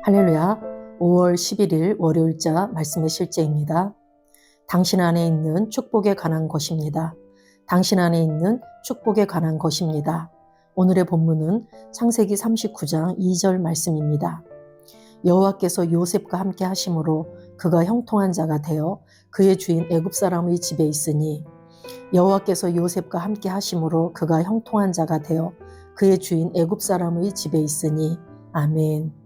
할렐루야. 5월 11일 월요일자 말씀의 실제입니다. 당신 안에 있는 축복에 관한 것입니다. 당신 안에 있는 축복에 관한 것입니다. 오늘의 본문은 창세기 39장 2절 말씀입니다. 여호와께서 요셉과 함께 하심으로 그가 형통한 자가 되어 그의 주인 애굽 사람의 집에 있으니 여호와께서 요셉과 함께 하심으로 그가 형통한 자가 되어 그의 주인 애굽 사람의 집에 있으니 아멘.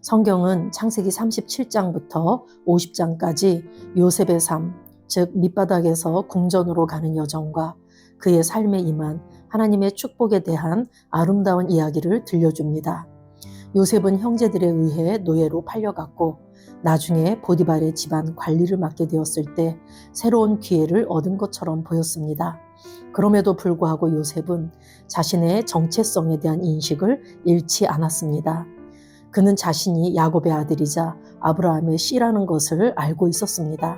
성경은 창세기 37장부터 50장까지 요셉의 삶, 즉 밑바닥에서 궁전으로 가는 여정과 그의 삶에 임한 하나님의 축복에 대한 아름다운 이야기를 들려줍니다. 요셉은 형제들에 의해 노예로 팔려갔고 나중에 보디발의 집안 관리를 맡게 되었을 때 새로운 기회를 얻은 것처럼 보였습니다. 그럼에도 불구하고 요셉은 자신의 정체성에 대한 인식을 잃지 않았습니다. 그는 자신이 야곱의 아들이자 아브라함의 씨라는 것을 알고 있었습니다.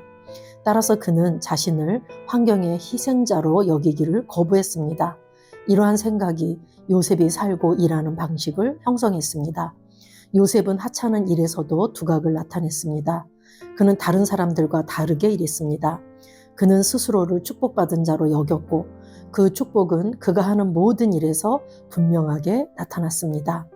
따라서 그는 자신을 환경의 희생자로 여기기를 거부했습니다. 이러한 생각이 요셉이 살고 일하는 방식을 형성했습니다. 요셉은 하찮은 일에서도 두각을 나타냈습니다. 그는 다른 사람들과 다르게 일했습니다. 그는 스스로를 축복받은 자로 여겼고 그 축복은 그가 하는 모든 일에서 분명하게 나타났습니다.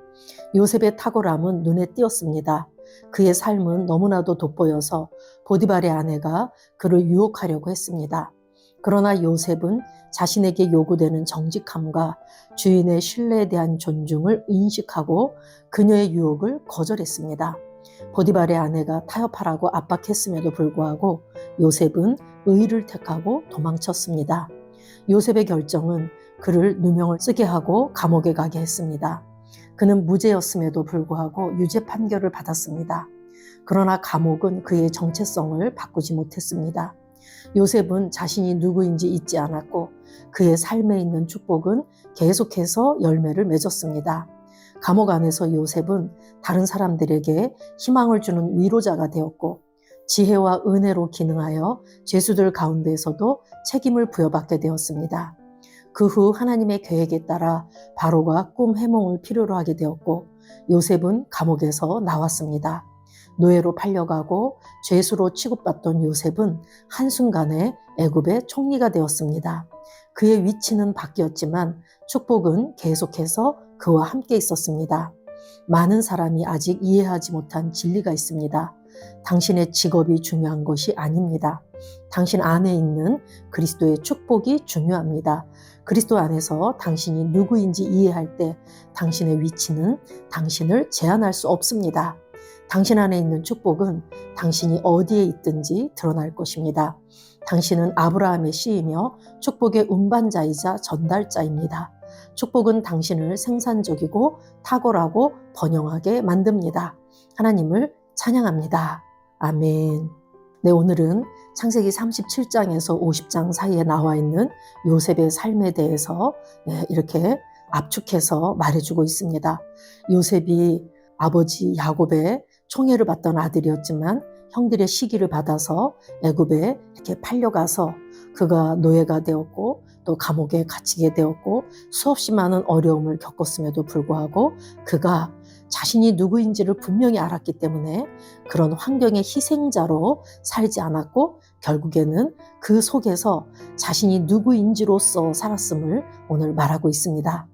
요셉의 탁월함은 눈에 띄었습니다. 그의 삶은 너무나도 돋보여서 보디발의 아내가 그를 유혹하려고 했습니다. 그러나 요셉은 자신에게 요구되는 정직함과 주인의 신뢰에 대한 존중을 인식하고 그녀의 유혹을 거절했습니다. 보디발의 아내가 타협하라고 압박했음에도 불구하고 요셉은 의를 택하고 도망쳤습니다. 요셉의 결정은 그를 누명을 쓰게 하고 감옥에 가게 했습니다. 그는 무죄였음에도 불구하고 유죄 판결을 받았습니다. 그러나 감옥은 그의 정체성을 바꾸지 못했습니다. 요셉은 자신이 누구인지 잊지 않았고 그의 삶에 있는 축복은 계속해서 열매를 맺었습니다. 감옥 안에서 요셉은 다른 사람들에게 희망을 주는 위로자가 되었고 지혜와 은혜로 기능하여 죄수들 가운데에서도 책임을 부여받게 되었습니다. 그 후 하나님의 계획에 따라 바로가 꿈 해몽을 필요로 하게 되었고 요셉은 감옥에서 나왔습니다. 노예로 팔려가고 죄수로 취급받던 요셉은 한순간에 애굽의 총리가 되었습니다. 그의 위치는 바뀌었지만 축복은 계속해서 그와 함께 있었습니다. 많은 사람이 아직 이해하지 못한 진리가 있습니다. 당신의 직업이 중요한 것이 아닙니다. 당신 안에 있는 그리스도의 축복이 중요합니다. 그리스도 안에서 당신이 누구인지 이해할 때 당신의 위치는 당신을 제한할 수 없습니다. 당신 안에 있는 축복은 당신이 어디에 있든지 드러날 것입니다. 당신은 아브라함의 씨이며 축복의 운반자이자 전달자입니다. 축복은 당신을 생산적이고 탁월하고 번영하게 만듭니다. 하나님을 찬양합니다. 아멘. 네, 오늘은 창세기 37장에서 50장 사이에 나와 있는 요셉의 삶에 대해서 이렇게 압축해서 말해주고 있습니다. 요셉이 아버지 야곱의 총애를 받던 아들이었지만 형들의 시기를 받아서 애굽에 이렇게 팔려가서 그가 노예가 되었고 또 감옥에 갇히게 되었고 수없이 많은 어려움을 겪었음에도 불구하고 그가 자신이 누구인지를 분명히 알았기 때문에 그런 환경의 희생자로 살지 않았고 결국에는 그 속에서 자신이 누구인지로서 살았음을 오늘 말하고 있습니다.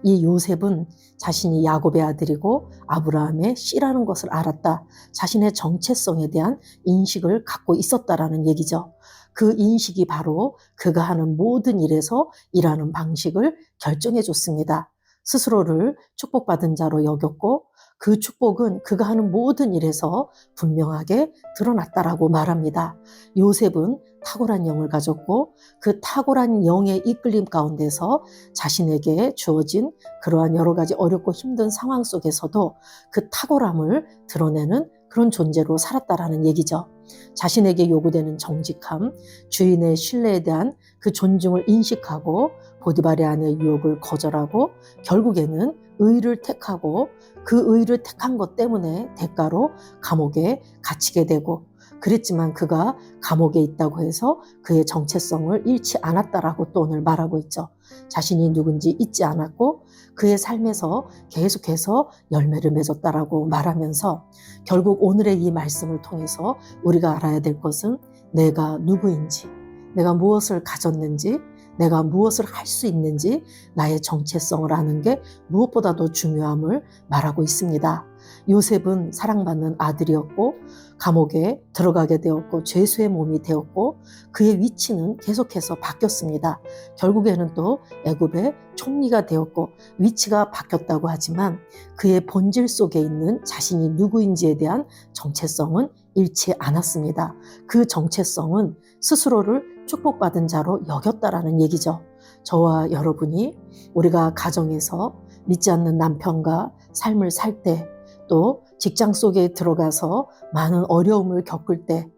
이 요셉은 자신이 야곱의 아들이고 아브라함의 씨라는 것을 알았다. 자신의 정체성에 대한 인식을 갖고 있었다라는 얘기죠. 그 인식이 바로 그가 하는 모든 일에서 일하는 방식을 결정해 줬습니다. 스스로를 축복받은 자로 여겼고 그 축복은 그가 하는 모든 일에서 분명하게 드러났다라고 말합니다. 요셉은 탁월한 영을 가졌고 그 탁월한 영의 이끌림 가운데서 자신에게 주어진 그러한 여러 가지 어렵고 힘든 상황 속에서도 그 탁월함을 드러내는 그런 존재로 살았다라는 얘기죠. 자신에게 요구되는 정직함, 주인의 신뢰에 대한 그 존중을 인식하고 보디발의 아내의 유혹을 거절하고 결국에는 의를 택하고 그 의를 택한 것 때문에 대가로 감옥에 갇히게 되고 그랬지만 그가 감옥에 있다고 해서 그의 정체성을 잃지 않았다라고 또 오늘 말하고 있죠. 자신이 누군지 잊지 않았고 그의 삶에서 계속해서 열매를 맺었다라고 말하면서 결국 오늘의 이 말씀을 통해서 우리가 알아야 될 것은 내가 누구인지, 내가 무엇을 가졌는지, 내가 무엇을 할 수 있는지 나의 정체성을 아는 게 무엇보다도 중요함을 말하고 있습니다. 요셉은 사랑받는 아들이었고 감옥에 들어가게 되었고 죄수의 몸이 되었고 그의 위치는 계속해서 바뀌었습니다. 결국에는 또 애굽의 총리가 되었고 위치가 바뀌었다고 하지만 그의 본질 속에 있는 자신이 누구인지에 대한 정체성은 잃지 않았습니다. 그 정체성은 스스로를 축복받은 자로 여겼다라는 얘기죠. 저와 여러분이 우리가 가정에서 믿지 않는 남편과 삶을 살 때, 또 직장 속에 들어가서 많은 어려움을 겪을 때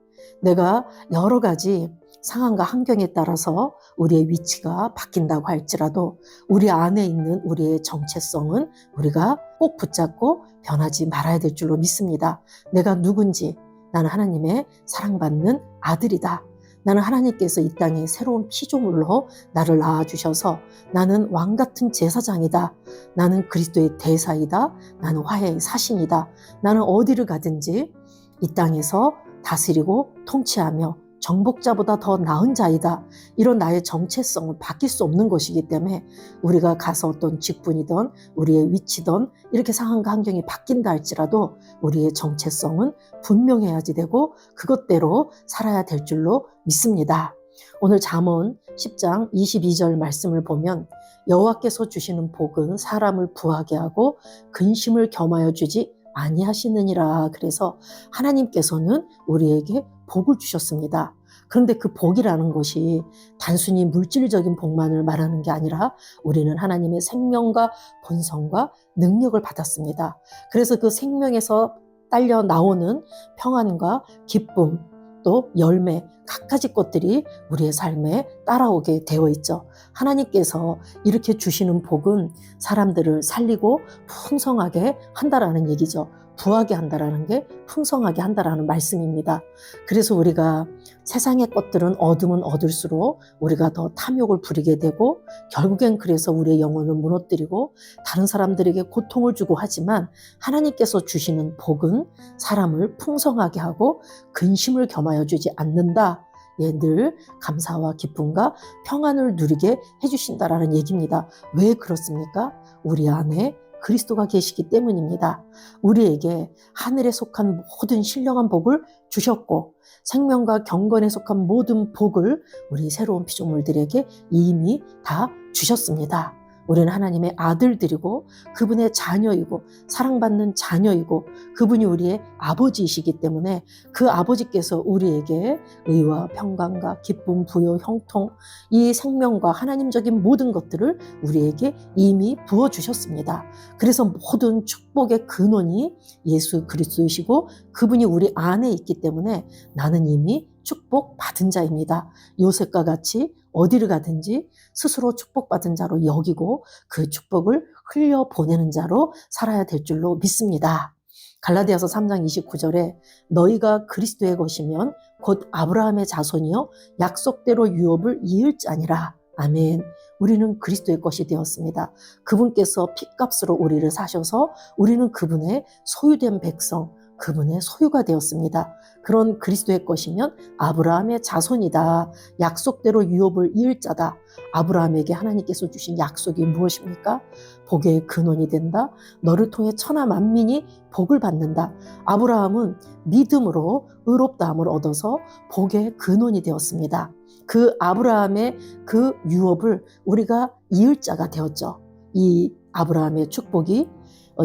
내가 여러 가지 상황과 환경에 따라서 우리의 위치가 바뀐다고 할지라도 우리 안에 있는 우리의 정체성은 우리가 꼭 붙잡고 변하지 말아야 될 줄로 믿습니다. 내가 누군지, 나는 하나님의 사랑받는 아들이다. 나는 하나님께서 이 땅에 새로운 피조물로 나를 낳아주셔서 나는 왕같은 제사장이다. 나는 그리스도의 대사이다. 나는 화해의 사신이다. 나는 어디를 가든지 이 땅에서 다스리고 통치하며 정복자보다 더 나은 자이다. 이런 나의 정체성은 바뀔 수 없는 것이기 때문에 우리가 가서 어떤 직분이든 우리의 위치든 이렇게 상황과 환경이 바뀐다 할지라도 우리의 정체성은 분명해야지 되고 그것대로 살아야 될 줄로 믿습니다. 오늘 잠언 10장 22절 말씀을 보면 여호와께서 주시는 복은 사람을 부하게 하고 근심을 겸하여 주지 아니하시느니라. 그래서 하나님께서는 우리에게 복을 주셨습니다. 그런데 그 복이라는 것이 단순히 물질적인 복만을 말하는 게 아니라 우리는 하나님의 생명과 본성과 능력을 받았습니다. 그래서 그 생명에서 딸려 나오는 평안과 기쁨, 또 열매, 갖가지 것들이 우리의 삶에 따라오게 되어 있죠. 하나님께서 이렇게 주시는 복은 사람들을 살리고 풍성하게 한다라는 얘기죠. 부하게 한다라는 게 풍성하게 한다라는 말씀입니다. 그래서 우리가 세상의 것들은 얻으면 얻을수록 우리가 더 탐욕을 부리게 되고 결국엔 그래서 우리의 영혼을 무너뜨리고 다른 사람들에게 고통을 주고 하지만 하나님께서 주시는 복은 사람을 풍성하게 하고 근심을 겸하여 주지 않는다. 늘 감사와 기쁨과 평안을 누리게 해주신다라는 얘기입니다. 왜 그렇습니까? 우리 안에 그리스도가 계시기 때문입니다. 우리에게 하늘에 속한 모든 신령한 복을 주셨고 생명과 경건에 속한 모든 복을 우리 새로운 피조물들에게 이미 다 주셨습니다. 우리는 하나님의 아들들이고 그분의 자녀이고 사랑받는 자녀이고 그분이 우리의 아버지이시기 때문에 그 아버지께서 우리에게 의와 평강과 기쁨, 부요, 형통, 이 생명과 하나님적인 모든 것들을 우리에게 이미 부어주셨습니다. 그래서 모든 축복의 근원이 예수 그리스도이시고 그분이 우리 안에 있기 때문에 나는 이미 축복받은 자입니다. 요셉과 같이 어디를 가든지 스스로 축복받은 자로 여기고 그 축복을 흘려보내는 자로 살아야 될 줄로 믿습니다. 갈라디아서 3장 29절에 너희가 그리스도의 것이면 곧 아브라함의 자손이요 약속대로 유업을 이을 자니라. 아멘. 우리는 그리스도의 것이 되었습니다. 그분께서 핏값으로 우리를 사셔서 우리는 그분의 소유된 백성, 그분의 소유가 되었습니다. 그런 그리스도의 것이면 아브라함의 자손이다. 약속대로 유업을 이을 자다. 아브라함에게 하나님께서 주신 약속이 무엇입니까? 복의 근원이 된다. 너를 통해 천하 만민이 복을 받는다. 아브라함은 믿음으로 의롭다함을 얻어서 복의 근원이 되었습니다. 그 아브라함의 그 유업을 우리가 이을 자가 되었죠. 이 아브라함의 축복이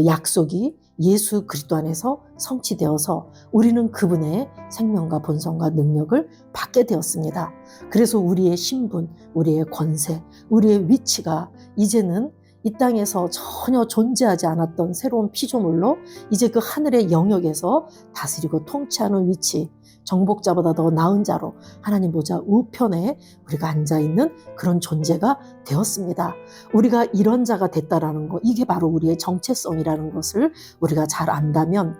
약속이 예수 그리스도 안에서 성취되어서 우리는 그분의 생명과 본성과 능력을 받게 되었습니다. 그래서 우리의 신분, 우리의 권세, 우리의 위치가 이제는 이 땅에서 전혀 존재하지 않았던 새로운 피조물로 이제 그 하늘의 영역에서 다스리고 통치하는 위치, 정복자보다 더 나은 자로 하나님 보좌 우편에 우리가 앉아있는 그런 존재가 되었습니다. 우리가 이런 자가 됐다라는 거, 이게 바로 우리의 정체성이라는 것을 우리가 잘 안다면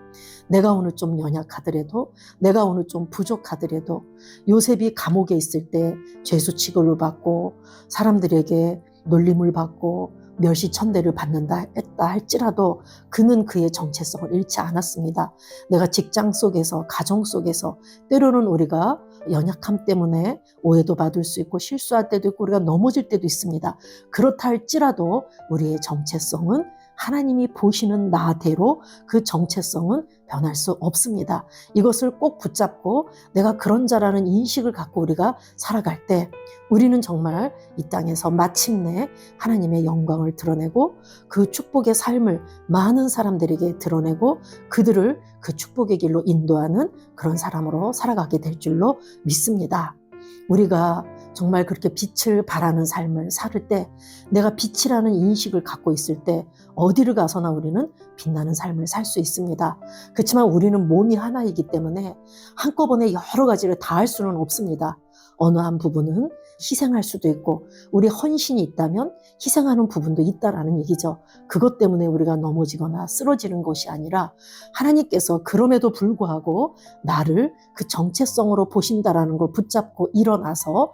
내가 오늘 좀 연약하더라도, 내가 오늘 좀 부족하더라도, 요셉이 감옥에 있을 때 죄수 취급을 받고 사람들에게 놀림을 받고 멸시천대를 받는다 했다 할지라도 그는 그의 정체성을 잃지 않았습니다. 내가 직장 속에서, 가정 속에서 때로는 우리가 연약함 때문에 오해도 받을 수 있고 실수할 때도 있고 우리가 넘어질 때도 있습니다. 그렇다 할지라도 우리의 정체성은 하나님이 보시는 나대로 그 정체성은 변할 수 없습니다. 이것을 꼭 붙잡고 내가 그런 자라는 인식을 갖고 우리가 살아갈 때 우리는 정말 이 땅에서 마침내 하나님의 영광을 드러내고 그 축복의 삶을 많은 사람들에게 드러내고 그들을 그 축복의 길로 인도하는 그런 사람으로 살아가게 될 줄로 믿습니다. 우리가 정말 그렇게 빛을 발하는 삶을 살 때 내가 빛이라는 인식을 갖고 있을 때 어디를 가서나 우리는 빛나는 삶을 살 수 있습니다. 그렇지만 우리는 몸이 하나이기 때문에 한꺼번에 여러 가지를 다 할 수는 없습니다. 어느 한 부분은 희생할 수도 있고 우리 헌신이 있다면 희생하는 부분도 있다라는 얘기죠. 그것 때문에 우리가 넘어지거나 쓰러지는 것이 아니라 하나님께서 그럼에도 불구하고 나를 그 정체성으로 보신다라는 걸 붙잡고 일어나서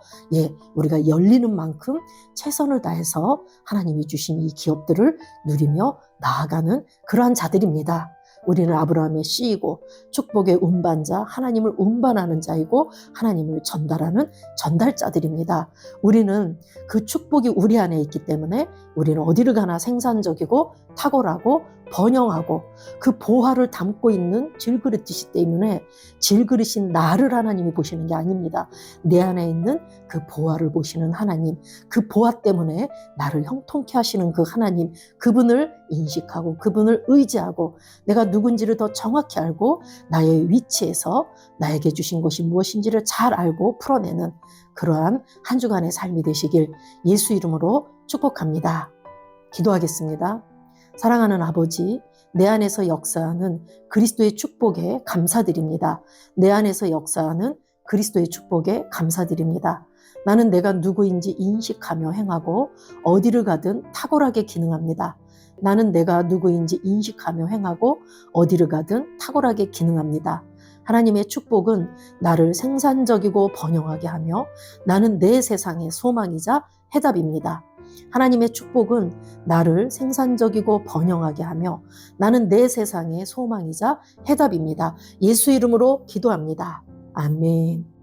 우리가 열리는 만큼 최선을 다해서 하나님이 주신 이 기업들을 누리며 나아가는 그러한 자들입니다. 우리는 아브라함의 씨이고 축복의 운반자, 하나님을 운반하는 자이고 하나님을 전달하는 전달자들입니다. 우리는 그 축복이 우리 안에 있기 때문에 우리는 어디를 가나 생산적이고 탁월하고 번영하고 그 보화를 담고 있는 질그릇이기 때문에 질그릇인 나를 하나님이 보시는 게 아닙니다. 내 안에 있는 그 보화를 보시는 하나님, 그 보화 때문에 나를 형통케 하시는 그 하나님, 그분을 인식하고 그분을 의지하고 내가 누군지를 더 정확히 알고 나의 위치에서 나에게 주신 것이 무엇인지를 잘 알고 풀어내는 그러한 한 주간의 삶이 되시길 예수 이름으로 축복합니다. 기도하겠습니다. 사랑하는 아버지, 내 안에서 역사하는 그리스도의 축복에 감사드립니다. 내 안에서 역사하는 그리스도의 축복에 감사드립니다. 나는 내가 누구인지 인식하며 행하고 어디를 가든 탁월하게 기능합니다. 나는 내가 누구인지 인식하며 행하고 어디를 가든 탁월하게 기능합니다. 하나님의 축복은 나를 생산적이고 번영하게 하며 나는 내 세상의 소망이자 해답입니다. 하나님의 축복은 나를 생산적이고 번영하게 하며 나는 내 세상의 소망이자 해답입니다. 예수 이름으로 기도합니다. 아멘.